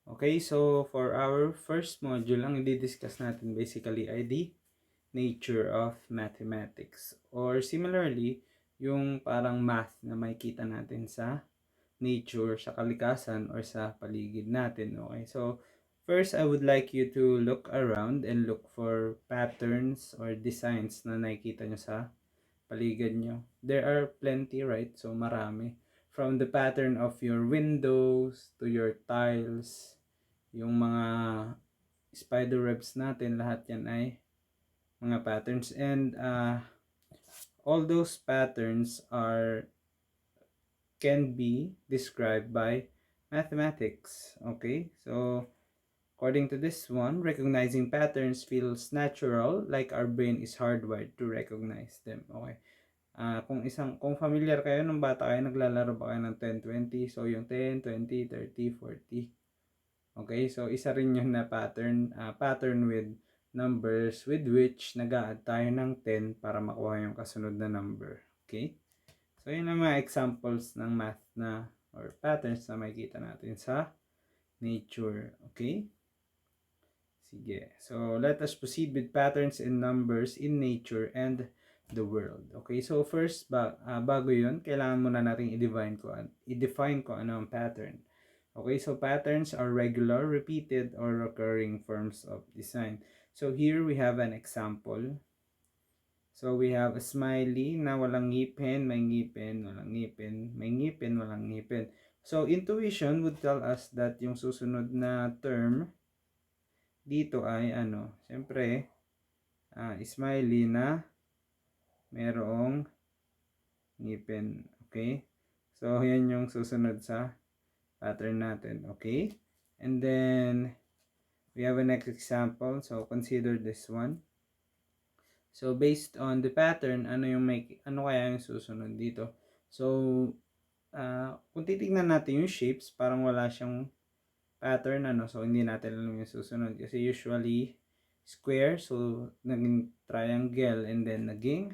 Okay, so for our first module, ang i-discuss natin basically ay the nature of mathematics. Or similarly, yung parang math na makikita natin sa nature, sa kalikasan, or sa paligid natin. Okay, so first, I would like you to look around and look for patterns or designs na nakikita nyo sa paligid nyo. There are plenty, right? So marami. From the pattern of your windows to your tiles, yung mga spider webs natin, lahat yan ay mga patterns. And all those patterns can be described by mathematics. Okay, so according to this one, recognizing patterns feels natural, like our brain is hardwired to recognize them. Okay. Kung familiar kayo nung bata kayo, naglalaro ba kayo ng 10, 20? So yung 10, 20, 30, 40. Okay, so isa rin yun na pattern with numbers with which nag-a-add tayo ng 10 para makuha yung kasunod na number. Okay? So yun ang mga examples ng math na or patterns na makikita natin sa nature. Okay? Sige. So let us proceed with patterns in numbers in nature and the world. Okay? So first, bago yun, kailangan muna natin i-define ko ano ang pattern. Okay, so patterns are regular, repeated, or recurring forms of design. So here we have an example. So we have a smiley na walang ngipin, may ngipin, walang ngipin, may ngipin, walang ngipin. So intuition would tell us that yung susunod na term dito ay ano, siyempre, smiley na merong ngipin. Okay? So yan yung susunod sa pattern natin. Okay? And then we have a next example. So consider this one. So based on the pattern, ano kaya yung susunod dito? So kung titingnan natin yung shapes, parang wala siyang pattern ano. So hindi natin alam yung susunod kasi usually square, so naging triangle and then naging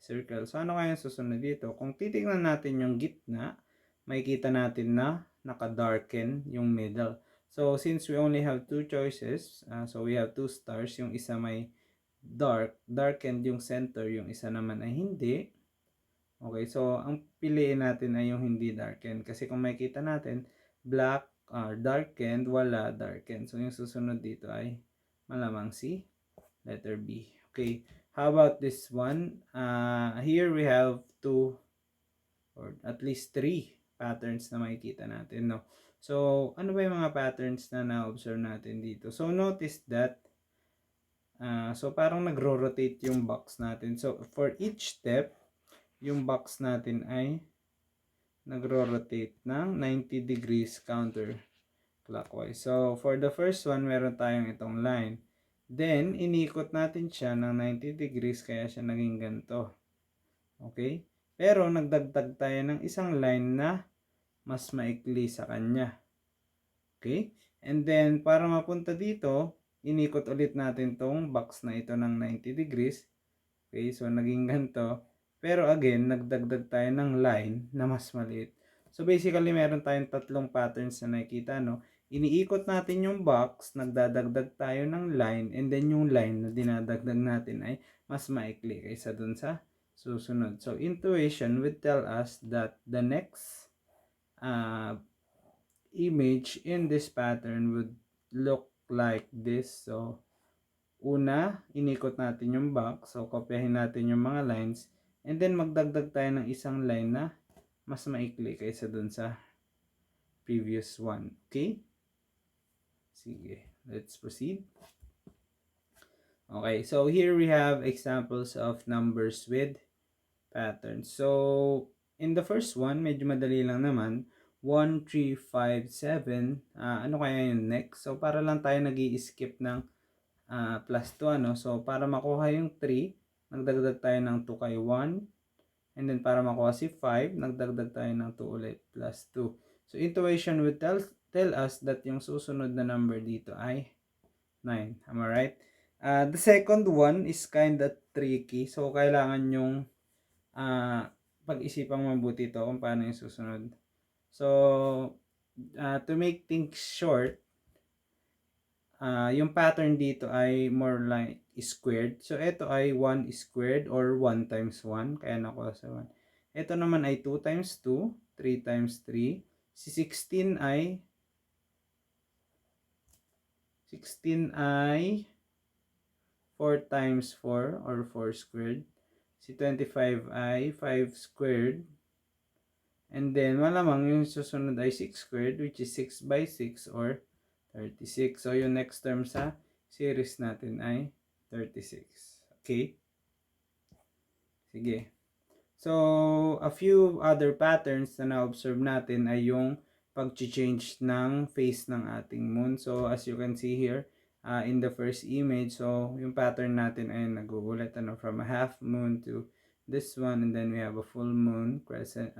circle. So ano kaya yung susunod dito? Kung titingnan natin yung gitna, makikita natin na naka-darken yung middle. So since we only have two choices, so we have two stars, yung isa may darkened yung center, yung isa naman ay hindi. Okay, so ang piliin natin ay yung hindi darkened. Kasi kung makikita natin, black, darkened, wala darkened. So yung susunod dito ay malamang si letter B. Okay, how about this one? Here we have two or at least three patterns na makikita natin, no? So, ano ba yung mga patterns na na-observe natin dito? So, notice that so parang nagro-rotate yung box natin. So, for each step, yung box natin ay nagro-rotate ng 90 degrees counterclockwise. So, for the first one, meron tayong itong line. Then, inikot natin siya ng 90 degrees kaya siya naging ganito. Okay? Pero, nagdagdag tayo ng isang line na mas maikli sa kanya. Okay? And then, para mapunta dito, inikot ulit natin tong box na ito ng 90 degrees. Okay? So, naging ganito. Pero again, nagdagdag tayo ng line na mas maliit. So, basically, meron tayong tatlong patterns na nakikita, no? Iniikot natin yung box, nagdadagdag tayo ng line, and then yung line na dinadagdag natin ay mas maikli kaysa dun sa susunod. So, intuition would tell us that the next image in this pattern would look like this. So, una, inikot natin yung box. So, kopyahin natin yung mga lines. And then, magdagdag tayo ng isang line na mas maikli kaysa dun sa previous one. Okay? Sige, let's proceed. Okay, so here we have examples of numbers with patterns. So, in the first one, medyo madali lang naman. 1, 3, 5, 7. Ano kaya yung next? So, para lang tayo nag-i-skip ng plus 2, ano? So, para makuha yung 3, nagdagdag tayo ng 2 kay 1. And then, para makuha si 5, nagdagdag tayo ng 2 ulit, plus 2. So, intuition will tell us that yung susunod na number dito ay 9. Am I right? The second one is kind of tricky. So, kailangan yung pag-isipang mabuti ito kung paano yung susunod. So, To make things short, yung pattern dito ay more like squared. So, ito ay 1 squared or 1 times 1. Kaya nakuha sa 1. Ito naman ay 2 times 2, 3 times 3. Si 16 ay 4 times 4 or 4 squared. Si 25 ay 5 squared. And then, malamang yung susunod ay 6 squared, which is 6 by 6 or 36. So, yung next term sa series natin ay 36. Okay? Sige. So, a few other patterns na na-observe natin ay yung pag-change ng phase ng ating moon. So, as you can see here, in the first image, so, yung pattern natin ay nag-uulit from a half moon to this one, and then we have a full moon, crescent,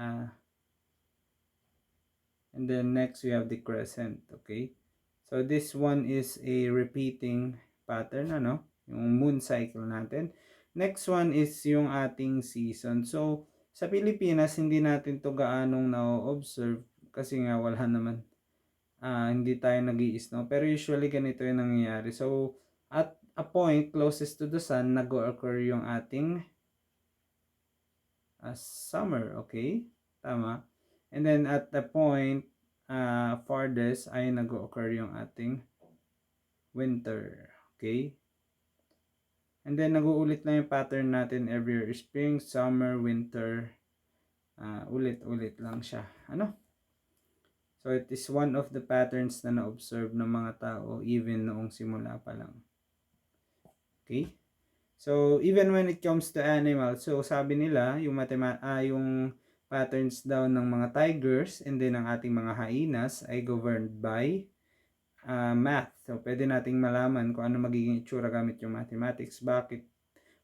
and then next we have the crescent. Okay, so this one is a repeating pattern, yung moon cycle natin. Next one is yung ating season. So sa Pilipinas hindi natin to gaanong na-observe kasi nga wala naman, hindi tayo nag-i-snow, pero usually ganito yung nangyayari. So at a point closest to the sun nag-occur yung ating summer. Okay, tama. And then at the point farthest ay nag-occur yung ating winter. Okay? And then nag-uulit lang yung pattern natin every year. Spring, summer, winter. Ulit-ulit lang siya. So it is one of the patterns na na-observe ng mga tao even noong simula pa lang. Okay? So even when it comes to animals, so sabi nila yung yung patterns daw ng mga tigers and then ng ating mga hyenas ay governed by math. So pwede nating malaman kung ano magiging itsura gamit yung mathematics. Bakit?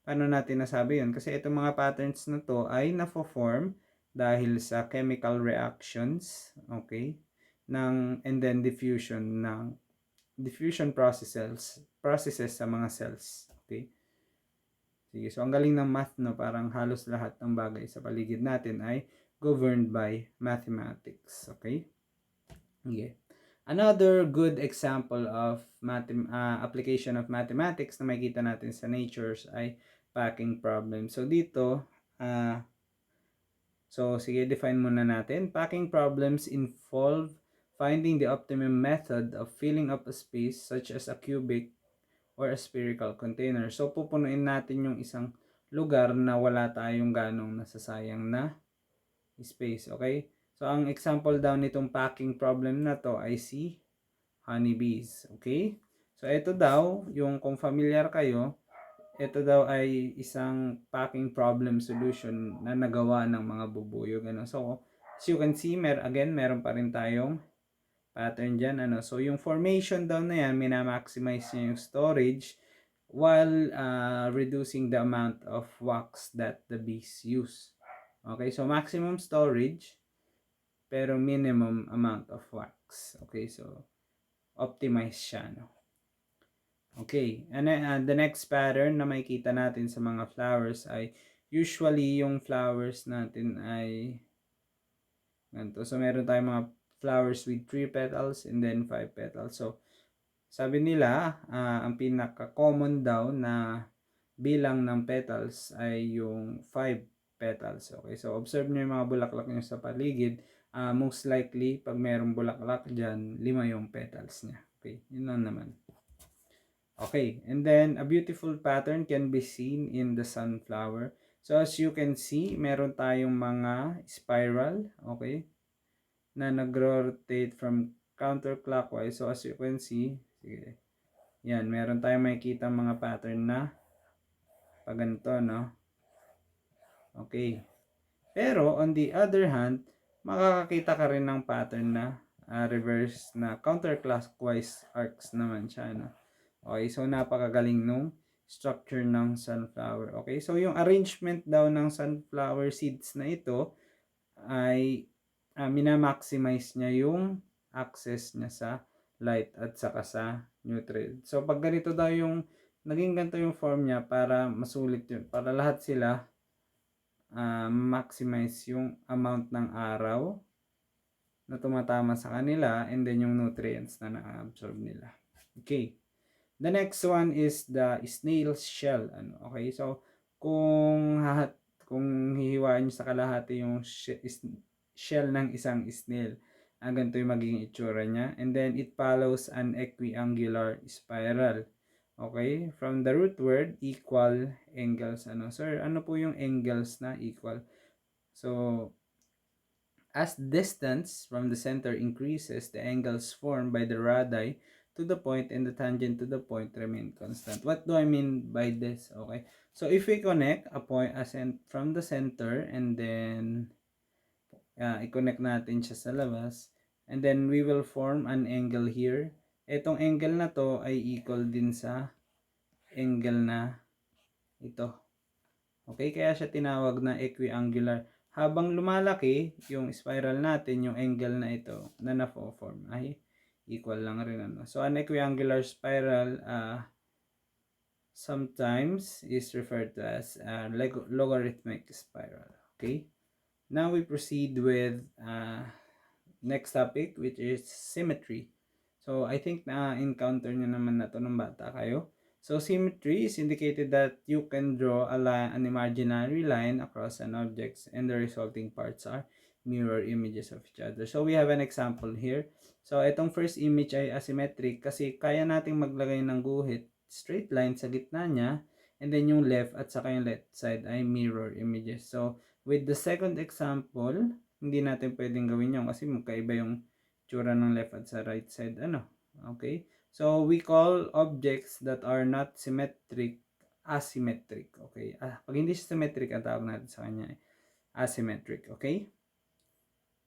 Paano natin nasabi yun? Kasi itong mga patterns na to ay na-form dahil sa chemical reactions, okay? And then diffusion processes sa mga cells, okay? Sige, so ang galing ng math, parang halos lahat ng bagay sa paligid natin ay governed by mathematics. Okay? Okay. Another good example of application of mathematics na makikita natin sa natures ay packing problem. So dito, sige, define muna natin. Packing problems involve finding the optimum method of filling up a space such as a cubic or a spherical container. So, pupunuin natin yung isang lugar na wala tayong ganong nasasayang na space. Okay? So, ang example daw nitong packing problem na to ay si honeybees. Okay? So, ito daw, yung kung familiar kayo, ito daw ay isang packing problem solution na nagawa ng mga bubuyog. So, as you can see, meron pa rin tayong pattern dyan. So, yung formation daw na yan, minamaximize niya yung storage while reducing the amount of wax that the bees use. Okay, so maximum storage pero minimum amount of wax. Okay, so optimize siya. Okay, and then, the next pattern na makikita natin sa mga flowers ay usually yung flowers natin ay ganito. So, meron tayong mga flowers with 3 petals and then 5 petals. So, sabi nila, ang pinaka-common daw na bilang ng petals ay yung 5 petals. Okay, so observe nyo yung mga bulaklak nyo sa paligid. Most likely, pag mayroong bulaklak dyan, 5 yung petals niya. Okay, yun lang naman. Okay, and then a beautiful pattern can be seen in the sunflower. So as you can see, meron tayong mga spiral, okay, na nag-rotate from counterclockwise. So as you can see, sige, yan, meron tayong makikita mga pattern na pag ganito, Okay. Pero on the other hand, makakakita ka rin ng pattern na reverse na counterclockwise arcs naman siya, Okay, so napakagaling nung structure ng sunflower. Okay, so yung arrangement daw ng sunflower seeds na ito ay minamaximize niya yung access niya sa light at saka sa nutrient. So pag ganito daw yung naging ganito yung form niya para masulit yun, para lahat sila maximize yung amount ng araw na tumatama sa kanila, and then yung nutrients na na-absorb nila. Okay. The next one is the snail's shell. Okay, so kung hihiwain nyo sa kalahati yung shell ng isang snail, ganito yung magiging itsura niya. And then it follows an equiangular spiral. Okay, from the root word equal angles. Sir, ano po yung angles na equal? So as distance from the center increases, the angles formed by the radii to the point and the tangent to the point remain constant. What do I mean by this? Okay. So if we connect a point from the center and then i-connect natin siya sa labas, and then we will form an angle here. Etong angle na to ay equal din sa angle na ito. Okay, kaya siya tinawag na equiangular. Habang lumalaki yung spiral natin, yung angle na ito na na-form ay equal lang rin. So an equiangular spiral sometimes is referred to as logarithmic spiral. Okay, now we proceed with next topic, which is symmetry. So I think na encounter nyo naman na to nung bata kayo. So symmetry is indicated that you can draw an imaginary line across an object and the resulting parts are mirror images of each other. So we have an example here. So itong first image ay asymmetric kasi kaya nating maglagay ng guhit, straight line sa gitna niya, and then yung left at saka yung left side ay mirror images. So with the second example, hindi natin pwedeng gawin yun kasi magkaiba yung tsura ng left at sa right side. Okay? So, we call objects that are not symmetric asymmetric. Okay? Pag hindi siya symmetric, ang tawag natin sa kanya asymmetric. Okay?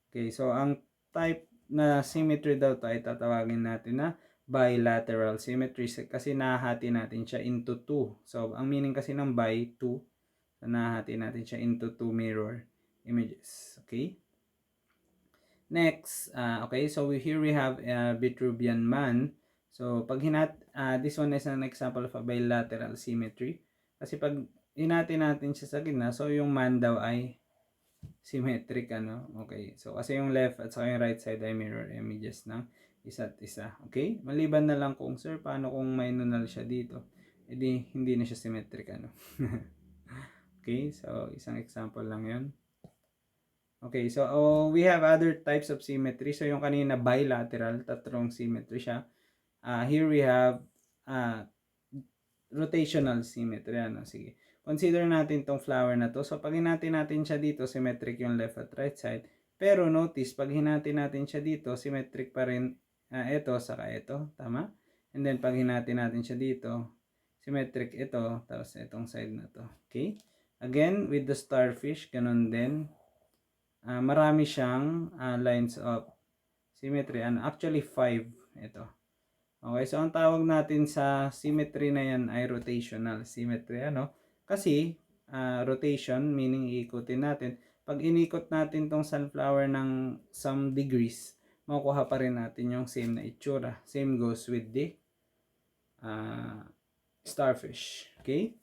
Okay, so ang type na symmetry daw to ay tatawagin natin na bilateral symmetry kasi nahati natin siya into two. So, ang meaning kasi ng bi, two. So, nahati natin siya into two mirror images. Okay? Next, okay, so here we have a Vitruvian man. So, pag this one is an example of a bilateral symmetry. Kasi pag hinati natin siya sa gitna, so yung man daw ay symmetric, Okay, so kasi yung left at saka yung right side ay mirror images ng isa't isa. Okay, maliban na lang kung, sir, paano kung may nunal siya dito? Edi, hindi na siya symmetric, Okay, so isang example lang yun. Okay, so we have other types of symmetry. So yung kanina bilateral, tatlong symmetry siya. Here we have rotational symmetry. Sige. Consider natin tong flower na to. So pag hinati natin siya dito, symmetric yung left at right side. Pero notice, pag hinati natin siya dito, symmetric pa rin ito saka ito. Tama? And then pag hinati natin siya dito, symmetric ito, tapos itong side na to. Okay? Again, with the starfish, ganun din. Marami siyang lines of symmetry. Actually, 5 ito. Okay, so ang tawag natin sa symmetry na yan ay rotational symmetry. Kasi rotation, meaning iikutin natin. Pag inikot natin tong sunflower ng some degrees, makukuha pa rin natin yung same na itsura. Same goes with the starfish. Okay?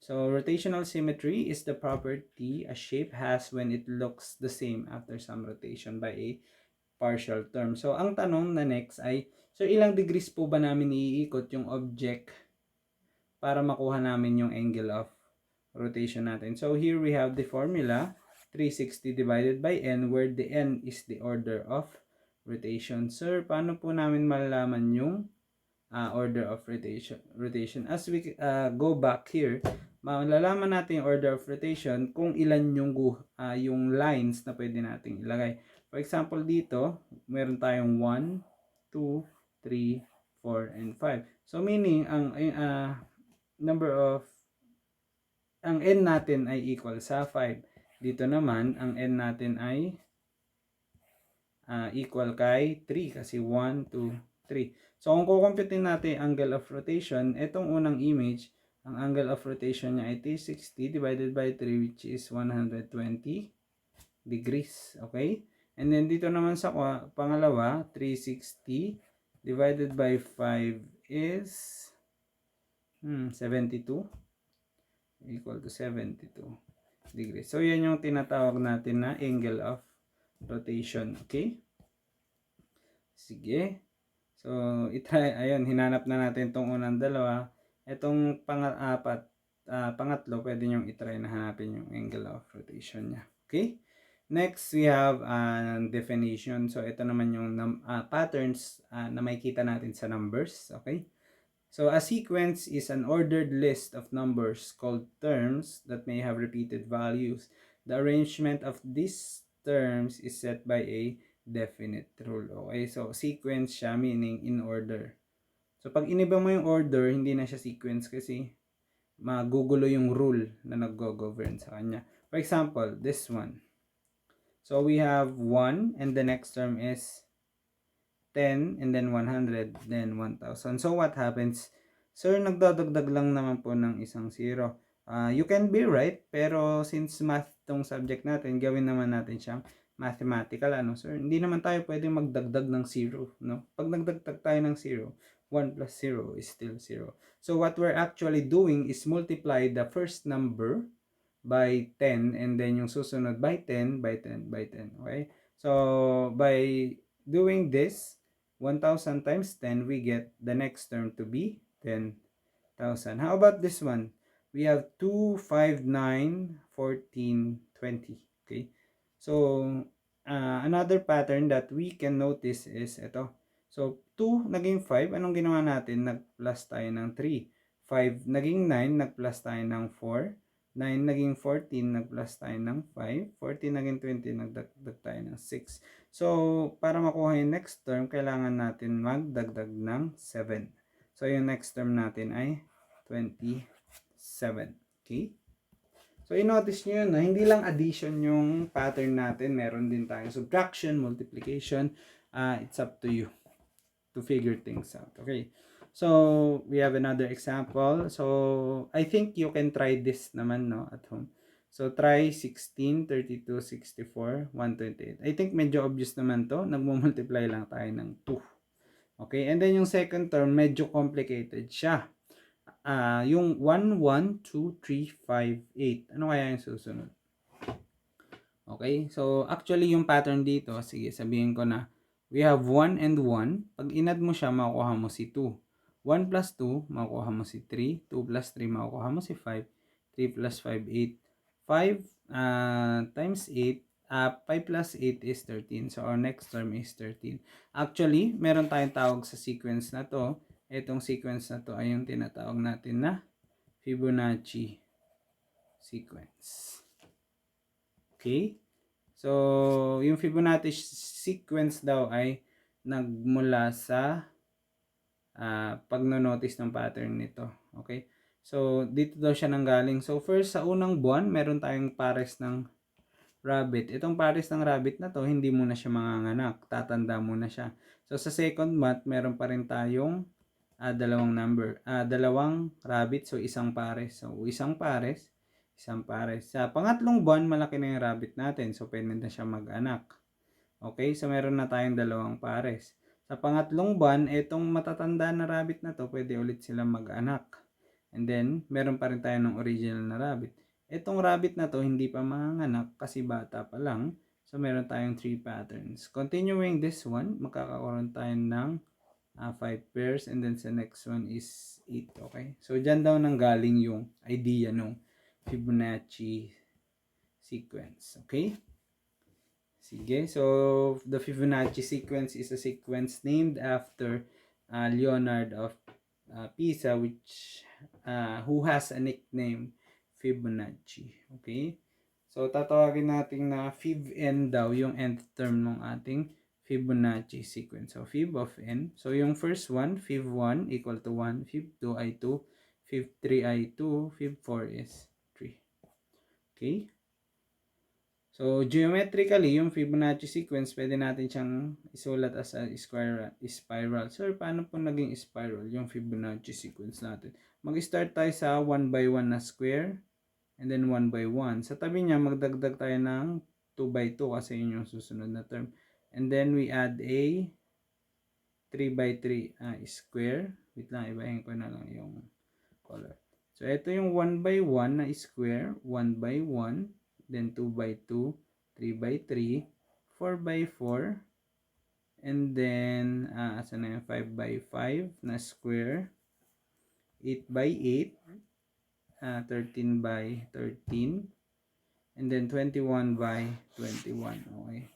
So, rotational symmetry is the property a shape has when it looks the same after some rotation by a partial term. So, ang tanong na next ay, so ilang degrees po ba namin iikot yung object para makuha namin yung angle of rotation natin? So, here we have the formula, 360 divided by n, where the n is the order of rotation. Sir, paano po namin malalaman yung order of rotation? As we go back here, malalaman natin yung order of rotation kung ilan yung lines na pwede nating ilagay. For example, dito, meron tayong 1, 2, 3, 4, and 5. So, meaning, ang n natin ay equal sa 5. Dito naman, ang n natin ay equal kay 3 kasi 1, 2, 3. So, kung kukumputin natin ang angle of rotation, itong unang image, ang angle of rotation niya ay 360 divided by 3, which is 120 degrees. Okay? And then dito naman sa pangalawa, 360 divided by 5 is 72 equal to 72 degrees. So, yan yung tinatawag natin na angle of rotation. Okay? Sige. So, itry, ayun, hinanap na natin itong unang dalawa. Itong pangatlo, pwede nyo itry na hanapin yung angle of rotation niya. Okay? Next, we have definition. So, ito naman yung patterns na makikita natin sa numbers. Okay? So, a sequence is an ordered list of numbers called terms that may have repeated values. The arrangement of these terms is set by a definite rule. Okay, so sequence siya, meaning in order. So, pag iniba mo yung order, hindi na siya sequence kasi magugulo yung rule na nag-govern sa kanya. For example, this one. So, we have 1 and the next term is 10 and then 100, then 1,000. So, what happens? Sir, nagdadagdag lang naman po ng isang zero. You can be right, pero since math tong subject natin, gawin naman natin siyang mathematical, ano sir? Hindi naman tayo pwedeng magdagdag ng zero, no? Pag nagdagdag tayo ng zero, 1 plus 0 is still 0. So, what we're actually doing is multiply the first number by 10 and then yung susunod by 10, by 10, by 10, okay? So, by doing this, 1,000 times 10, we get the next term to be 10,000. How about this one? We have 2, 5, 9, 14, 20. Okay? So, another pattern that we can notice is ito. So, 2 naging 5. Anong ginawa natin? Nag-plus tayo ng 3. 5 naging 9. Nag-plus tayo ng 4. 9 naging 14. Nag-plus tayo ng 5. 14 naging 20. Nagdagdag tayo ng 6. So, para makuha yung next term, kailangan natin magdagdag ng 7. So, yung next term natin ay 27. Okay? So, i-notice nyo yun na hindi lang addition yung pattern natin. Meron din tayong subtraction, multiplication. It's up to you to figure things out. Okay? So, we have another example. So, I think you can try this naman, no, at home. So, try 16, 32, 64, 128. I think medyo obvious naman to. Nagmumultiply lang tayo ng 2. Okay? And then, yung second term, medyo complicated siya. Yung 1, 1, 2, 3, 5, 8. Ano kaya yung susunod? Okay? So, actually, yung pattern dito, sige, sabihin ko na, we have 1 and 1. Pag inad mo siya, makukuha mo si 2. 1 plus 2, makukuha mo si 3. 2 plus 3, makukuha mo si 5. 3 plus 5, 8. 5 times 8, 5 plus 8 is 13. So, our next term is 13. Actually, meron tayong tawag sa sequence na to. Itong sequence na to ay yung tinatawag natin na Fibonacci sequence. Okay? So, yung Fibonacci sequence daw ay nagmula sa pagno-notice ng pattern nito. Okay? So, dito daw siya nanggaling. So, first, sa unang buwan, meron tayong pares ng rabbit. Itong pares ng rabbit na to, hindi muna siya manganganak. Tatanda muna siya. So, sa second month, meron pa rin tayong dalawang rabbit. So, isang pares. So, isang pares. Sa pangatlong buwan, malaki na yung rabbit natin. So, pwede na siya mag-anak. Okay? So, meron na tayong dalawang pares. Sa pangatlong buwan, itong matatanda na rabbit na to, pwede ulit sila mag-anak. And then, meron pa rin tayo ng original na rabbit. Itong rabbit na to, hindi pa manganak kasi bata pa lang. So, meron tayong 3 patterns. Continuing this one, makakakaroon tayo ng 5 pairs, and then sa next one is 8. Okay? So, dyan daw nanggaling yung idea ng Fibonacci sequence. Okay? Sige. So, the Fibonacci sequence is a sequence named after Leonard of Pisa, who has a nickname Fibonacci. Okay? So, tatawagin natin na Fib-n daw yung nth term ng ating Fibonacci sequence. So, Fib of n. So, yung first one, Fib1 equal to 1. Fib2 ay 2. Fib3 ay 2. Fib4 is 3. Okay? So, geometrically, yung Fibonacci sequence, pwede natin siyang isulat as a spiral. Sir, paano po naging spiral yung Fibonacci sequence natin? Mag-start tayo sa 1 by 1 na square, and then 1 by 1. Sa tabi niya, magdagdag tayo ng 2 by 2 kasi yun yung susunod na term. And then we add a 3 by 3 square. Wait lang, ibahin ko na lang yung color. So, ito yung 1 by 1 na square. 1 by 1. Then 2 by 2. 3 by 3. 4 by 4. And then, asa na yun? 5 by 5 na square. 8 by 8. 13 by 13. And then 21 by 21. Okay.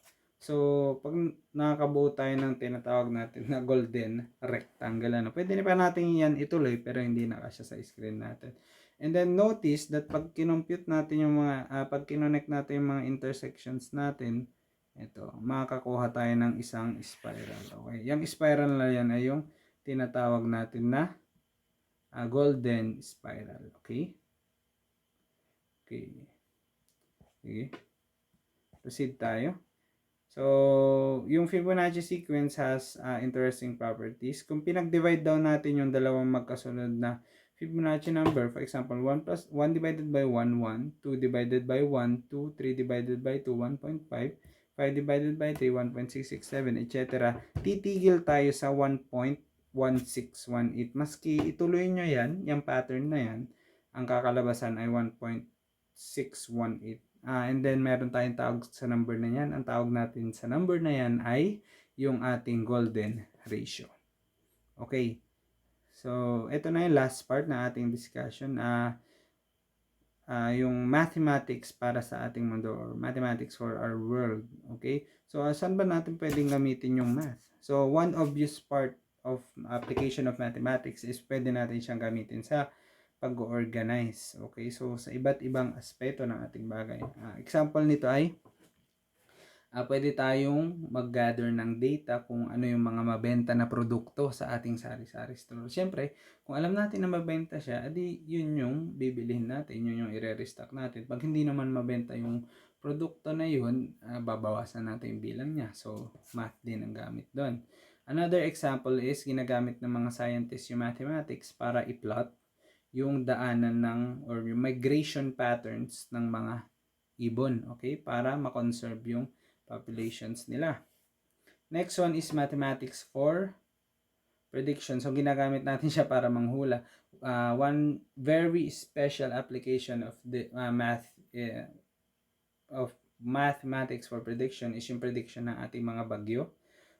So, pag nakakabuo tayo ng tinatawag natin na golden rectangle, pwede na pa natin yan ituloy pero hindi na kasya sa screen natin. And then notice that pag kinompute natin yung mga, pag kinonect natin yung mga intersections natin, ito, makakakuha tayo ng isang spiral. Okay. Yung spiral na yan ay yung tinatawag natin na golden spiral. Okay. Okay. Sige. Proceed tayo. So, yung Fibonacci sequence has interesting properties. Kung pinag-divide daw natin yung dalawang magkasunod na Fibonacci number, for example, 1 divided by 1, 1, 2 divided by 1, 2, 3 divided by 2, 1.5, 5 divided by 3, 1.667, etc. Titigil tayo sa 1.1618. Maski ituloy nyo yan, yung pattern na yan, ang kakalabasan ay 1.618. And then meron tayong tawag sa number na yan. Ang tawag natin sa number na yan ay yung ating golden ratio. Okay. So, ito na yung last part na ating discussion. Yung mathematics para sa ating mundo or mathematics for our world. Okay. So, saan ba natin pwedeng gamitin yung math? So, one obvious part of application of mathematics is pwede natin siyang gamitin sa pag-organize. Okay, so sa iba't ibang aspeto ng ating bagay. Example nito ay pwede tayong mag-gather ng data kung ano yung mga mabenta na produkto sa ating sari-sari store. Siyempre, kung alam natin na mabenta siya, adi yun yung bibilihin natin, yun yung i-restock natin. Pag hindi naman mabenta yung produkto na yun, babawasan natin yung bilang niya. So, math din ang gamit doon. Another example is ginagamit ng mga scientists yung mathematics para i-plot yung daanan ng or yung migration patterns ng mga ibon, okay, para ma-conserve yung populations nila. Next one is mathematics for prediction. So ginagamit natin siya para manghula. One very special application of the mathematics for prediction is yung prediction ng ating mga bagyo.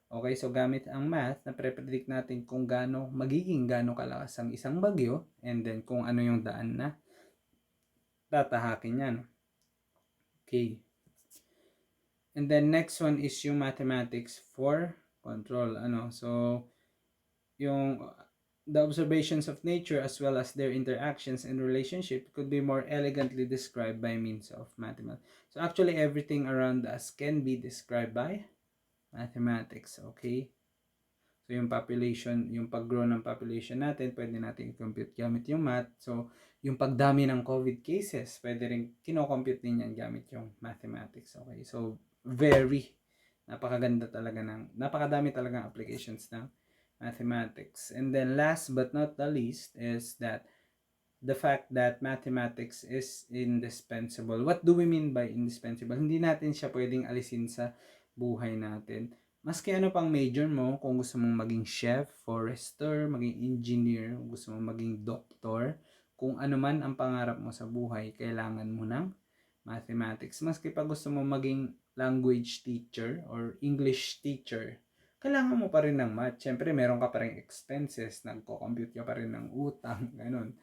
Okay, so gamit ang math na pre-predict natin kung gaano kalakas ang isang bagyo and then kung ano yung daan na tatahakin yan. Okay. And then next one is yung mathematics for control. So yung the observations of nature as well as their interactions and relationship could be more elegantly described by means of mathematics. So actually everything around us can be described by mathematics, okay? So yung population, yung pag-grow ng population natin, pwede natin i-compute gamit yung math. So yung pagdami ng COVID cases, pwede rin kino-compute din yan gamit yung mathematics, okay? So napakadami talagang applications ng mathematics. And then last but not the least is that the fact that mathematics is indispensable. What do we mean by indispensable? Hindi natin siya pwedeng alisin sa buhay natin. Maski ano pang major mo, kung gusto mong maging chef, forester, maging engineer, kung gusto mong maging doctor, kung ano man ang pangarap mo sa buhay, kailangan mo ng mathematics. Maski pa gusto mong maging language teacher or English teacher, kailangan mo pa rin ng math. Siyempre, meron ka pa rin expenses, nagko-compute ka pa rin ng utang, ganun.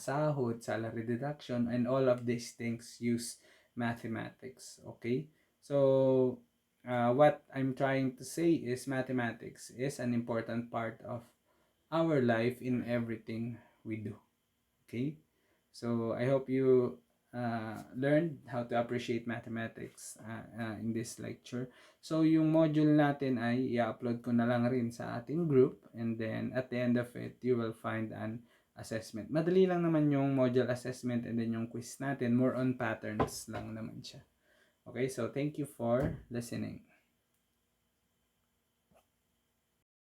Sahod, salary deduction, and all of these things use mathematics. Okay? So, what I'm trying to say is mathematics is an important part of our life in everything we do. Okay? So, I hope you learned how to appreciate mathematics in this lecture. So, yung module natin ay i-upload ko na lang rin sa ating group, and then at the end of it, you will find an assessment. Madali lang naman yung module assessment, and then yung quiz natin, more on patterns lang naman siya. Okay, so thank you for listening.